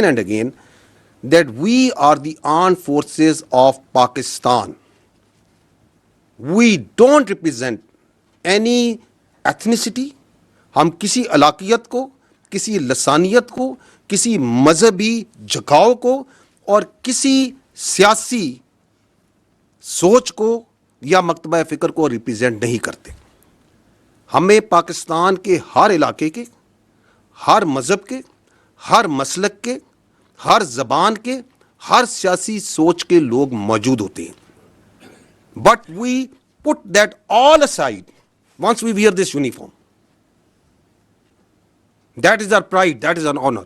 and again that we are the armed forces of Pakistan. We don't represent any ethnicity. ہم کسی علاقیت کو, کسی لسانیت کو, کسی مذہبی جھکاؤ کو اور کسی سیاسی سوچ کو یا مکتبہ فکر کو ریپرزینٹ نہیں کرتے. ہمیں پاکستان کے ہر علاقے کے, ہر مذہب کے, ہر مسلک کے, ہر زبان کے, ہر سیاسی سوچ کے لوگ موجود ہوتے ہیں. But we put that all aside once we wear this uniform. That is our pride, that is our honor.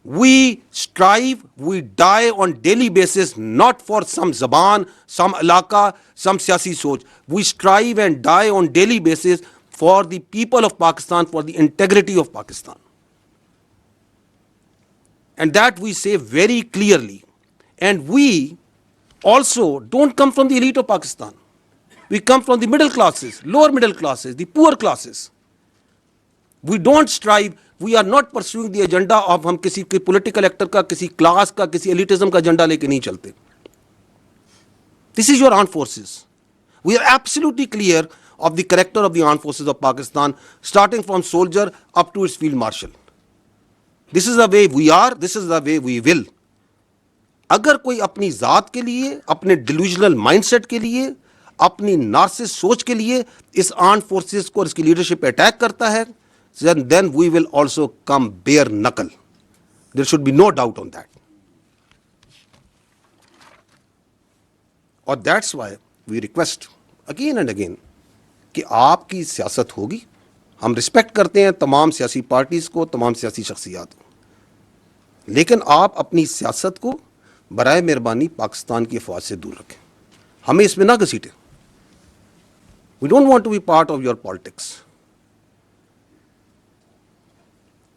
We strive, we die on daily basis, not for some zaban, some alaka, some siyasi soch. We strive and die on daily basis for the people of Pakistan, for the integrity of Pakistan. And that we say very clearly. And we also don't come from the elite of Pakistan. We come from the middle classes, lower middle classes, the poor classes. We don't strive, we are not pursuing the agenda of ہم کسی کے political actor کا, کسی class کا, کسی elitism کا agenda لے کے نہیں چلتے. This is your armed forces. We are absolutely clear of the character of the armed forces of Pakistan, starting from soldier up to its field marshal. This is the way we are, this is the way we will. اگر کوئی اپنی ذات کے لیے, اپنے delusional mindset کے لیے, اپنی نارسس سوچ کے لیے اس armed forces کو اور اس کی leadership پہ اٹیک کرتا ہے, then we will also come bare knuckle. There should be no doubt on that. اور that's why we request again and again کہ آپ کی سیاست ہوگی. ہم رسپیکٹ کرتے ہیں تمام سیاسی پارٹیز کو, تمام سیاسی شخصیات کو, لیکن آپ اپنی سیاست کو برائے مہربانی پاکستان کی افواج سے دور رکھیں. ہمیں اس میں نہ گھسیٹیں. We don't want to be part of your politics.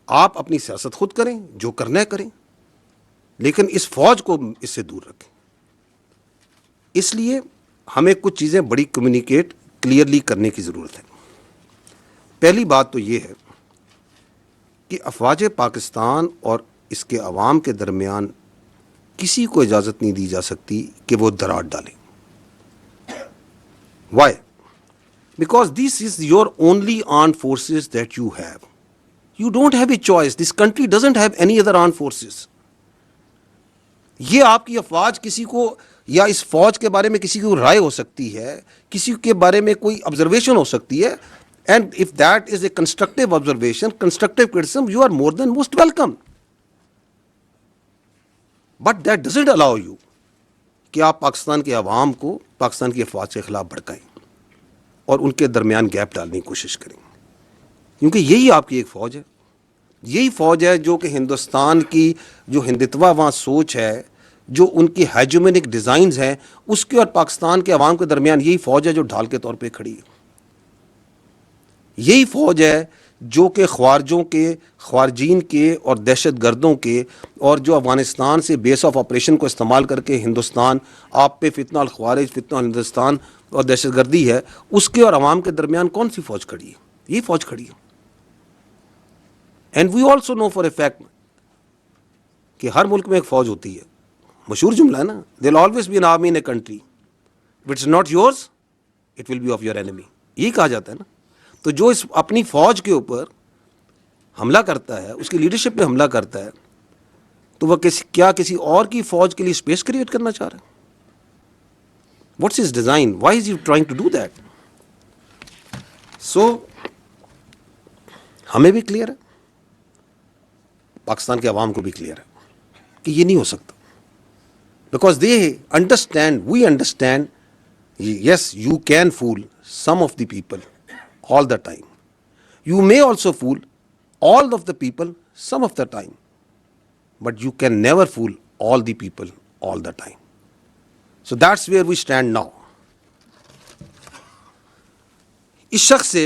آپ اپنی سیاست خود کریں, جو کرنا ہے کریں, لیکن اس فوج کو اس سے دور رکھیں. اس لیے ہمیں کچھ چیزیں بڑی کمیونیکیٹ کلیئرلی کرنے کی ضرورت ہے. پہلی بات تو یہ ہے کہ افواج پاکستان اور اس کے عوام کے درمیان کسی کو اجازت نہیں دی جا سکتی کہ وہ درار ڈالیں. Why? Because this is your only armed forces that you have. You don't have a choice. This country doesn't have any other armed forces. یہ آپ کی افواج کسی کو یا اس فوج کے بارے میں کسی کو رائے ہو سکتی ہے, کسی کے بارے میں کوئی آبزرویشن ہو سکتی ہے, and if that is a constructive observation, constructive criticism, you are more than most welcome. But that doesn't allow you کہ آپ پاکستان کے عوام کو پاکستان کی افواج کے خلاف بھڑکائیں اور ان کے درمیان گیپ ڈالنے کی کوشش کریں. کیونکہ یہی آپ کی ایک فوج ہے. یہی فوج ہے جو کہ ہندوستان کی جو ہندتوا وہاں سوچ ہے, جو ان کی ہیجومینک ڈیزائنز ہیں, اس کے اور پاکستان کے عوام کے درمیان یہی فوج ہے جو ڈھال کے طور پہ کھڑی ہے. یہی فوج ہے جو کہ خوارجوں کے, خوارجین کے اور دہشت گردوں کے, اور جو افغانستان سے بیس آف آپریشن کو استعمال کر کے ہندوستان آپ پہ فتنہ الخوارج, فتنہ ہندوستان اور دہشت گردی ہے, اس کے اور عوام کے درمیان کون سی فوج کھڑی ہے؟ یہی فوج کھڑی ہے. And we also know for a fact کہ ہر ملک میں ایک فوج ہوتی ہے. مشہور جملہ ہے نا, there will always be an army in a country, if it's not yours it will be of your enemy. یہی کہا جاتا ہے نا. تو جو اس اپنی فوج کے اوپر حملہ کرتا ہے, اس کی لیڈرشپ پہ حملہ کرتا ہے, تو وہ کیا کسی اور کی فوج کے لیے اسپیس کریٹ کرنا چاہ رہا ہے؟ What's his design? Why is you trying to do that? So ہمیں بھی کلیئر ہے, پاکستان کے عوام کو بھی کلیئر ہے کہ یہ نہیں ہو سکتا. Because they understand, we understand, yes you can fool some of the people all the time. You may also fool all of the people some of the time, but you can never fool all the people all the time. So that's where we stand now. اس شخص سے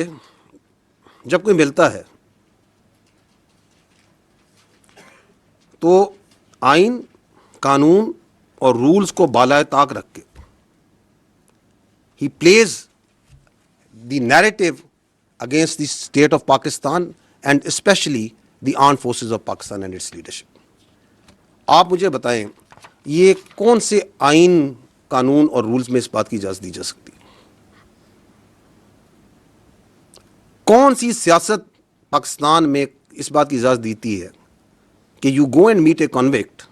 جب کوئی ملتا ہے تو آئین, قانون اور رولز کو بالائے طاق رکھ کے he plays the narrative against the state of Pakistan and especially the armed forces of Pakistan and its leadership. آپ مجھے بتائیں یہ کون سے آئین قانون اور رولز میں اس بات کی اجازت دی جا سکتی ہے؟ کون سی سیاست پاکستان میں اس بات کی اجازت دیتی ہے کہ you go and meet a convict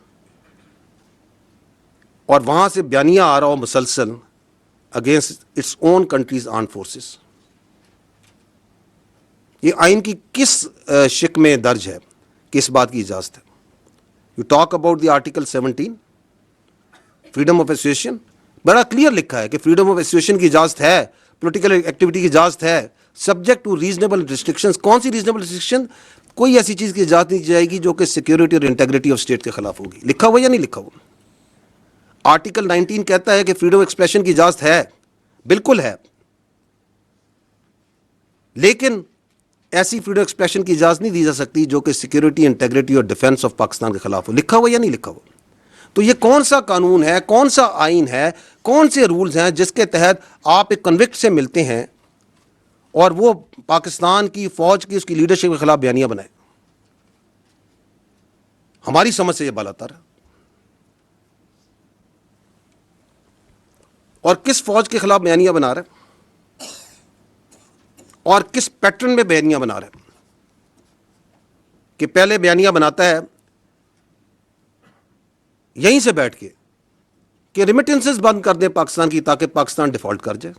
اور وہاں سے بیانیہ آ رہا ہو مسلسل against its own country's armed forces? یہ آئین کی کس شق میں درج ہے کہ اس بات کی اجازت ہے؟ You talk about the article 17 freedom of association, بڑا کلیئر لکھا ہے کہ فریڈم آف ایسوسیشن کی اجازت ہے، پولیٹیکل ایکٹیویٹی کی اجازت ہے، سبجیکٹ ٹو ریزنیبل ریسٹرکشنز. کون سی ریزنیبل ریسٹرکشن؟ کوئی ایسی چیز کی اجازت نہیں دی جائے گی جو کہ سیکورٹی اور انٹیگریٹی آف اسٹیٹ کے خلاف ہوگی. لکھا ہوا یا نہیں لکھا ہوا؟ آرٹیکل 19 کہتا ہے کہ فریڈم ایکسپریشن کی اجازت ہے، بالکل ہے، لیکن ایسی فریڈم ایکسپریشن کی اجازت نہیں دی جا سکتی جو کہ سیکورٹی، انٹیگریٹی اور ڈیفنس آف پاکستان کے خلاف ہو. لکھا ہوا یا نہیں لکھا ہوا؟ تو یہ کون سا قانون ہے، کون سا آئین ہے، کون سے رولز ہیں جس کے تحت آپ ایک کنوکٹ سے ملتے ہیں اور وہ پاکستان کی فوج کی اس کی لیڈرشپ کے خلاف بیانیہ بنائے؟ ہماری سمجھ سے یہ بالاتر ہے. اور کس فوج کے خلاف بیانیہ بنا رہا ہے اور کس پیٹرن میں بیانیہ بنا رہا ہے؟ کہ پہلے بیانیہ بناتا ہے یہیں سے بیٹھ کے کہ ریمیٹنسز بند کر دیں پاکستان کی تاکہ پاکستان ڈیفالٹ کر جائے.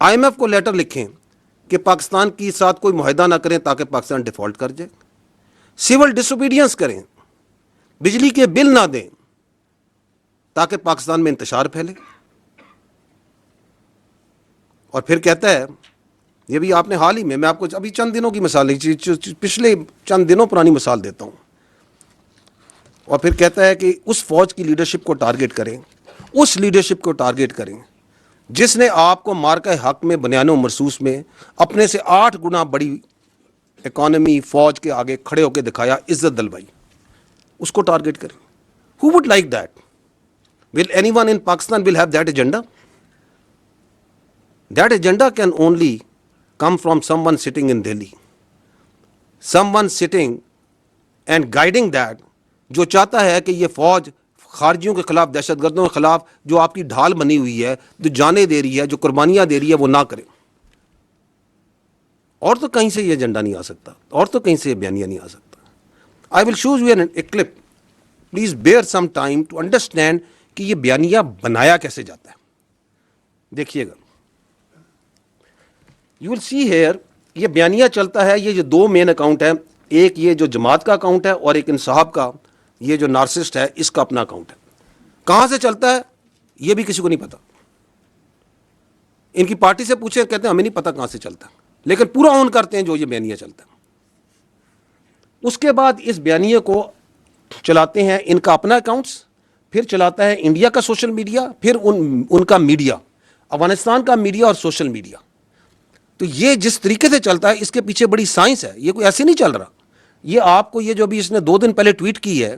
آئی ایم ایف کو لیٹر لکھیں کہ پاکستان کے ساتھ کوئی معاہدہ نہ کریں تاکہ پاکستان ڈیفالٹ کر جائے. سول ڈس اوبیڈینس کریں، بجلی کے بل نہ دیں تاکہ پاکستان میں انتشار پھیلے. اور پھر کہتا ہے، یہ بھی آپ نے حال ہی میں آپ کو ابھی چند دنوں کی مثال نہیں، پچھلے چند دنوں پرانی مثال دیتا ہوں. اور پھر کہتا ہے کہ اس فوج کی لیڈرشپ کو ٹارگٹ کریں، اس لیڈرشپ کو ٹارگٹ کریں جس نے آپ کو مارکہ حق میں بنیان و مرصوص میں اپنے سے 8 گنا بڑی اکانومی فوج کے آگے کھڑے ہو کے دکھایا، عزت دلوائی. اس کو ٹارگٹ کریں. Who would like that? Will anyone in Pakistan will have that agenda? That agenda can only come from someone sitting in Delhi. Someone sitting and guiding that, جو چاہتا ہے کہ یہ فوج خارجیوں کے خلاف، دہشت گردوں کے خلاف جو آپ کی ڈھال بنی ہوئی ہے، جو جانیں دے رہی ہے، جو قربانیاں دے رہی ہے، وہ نہ کریں. اور تو کہیں سے یہ ایجنڈا نہیں آ سکتا، اور تو کہیں سے یہ بیانیہ نہیں آ سکتا. I will shows you a clip, please bear some time to understand کہ یہ بیانیہ بنایا کیسے جاتا ہے. دیکھیے گا، یو ول سی ہیئر، یہ بیانیہ چلتا ہے. یہ جو 2 مین اکاؤنٹ ہے، ایک یہ جو جماعت کا اکاؤنٹ ہے اور ایک انصاف کا، یہ جو نارسسٹ ہے اس کا اپنا اکاؤنٹ ہے. کہاں سے چلتا ہے یہ بھی کسی کو نہیں پتا. ان کی پارٹی سے پوچھیں، کہتے ہیں ہمیں نہیں پتا کہاں سے چلتا، لیکن پورا اون کرتے ہیں جو یہ بیانیہ چلتا ہے. اس کے بعد اس بیانیے کو چلاتے ہیں ان کا اپنا اکاؤنٹس، پھر چلاتا ہے انڈیا کا سوشل میڈیا، پھر ان کا میڈیا، افغانستان کا میڈیا اور سوشل میڈیا. تو یہ جس طریقے سے چلتا ہے اس کے پیچھے بڑی سائنس ہے. یہ کوئی ایسے نہیں چل رہا. یہ آپ کو یہ جو ابھی اس نے 2 دن پہلے ٹویٹ کی ہے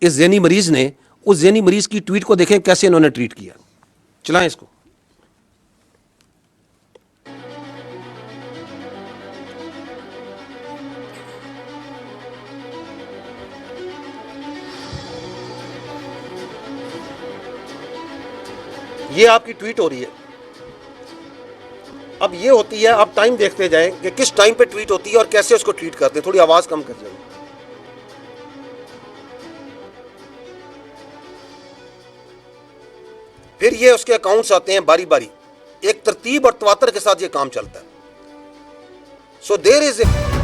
اس ذہنی مریض نے، اس ذہنی مریض کی ٹویٹ کو دیکھیں کیسے انہوں نے ٹویٹ کیا. چلائیں اس کو. یہ آپ کی ٹویٹ ہو رہی ہے. اب یہ ہوتی ہے، آپ ٹائم دیکھتے جائیں کہ کس ٹائم پہ ٹویٹ ہوتی ہے اور کیسے اس کو ٹویٹ کرتے ہیں. تھوڑی آواز کم کر جائیں. پھر یہ اس کے اکاؤنٹس آتے ہیں باری باری، ایک ترتیب اور تواتر کے ساتھ یہ کام چلتا ہے. سو دیر از اے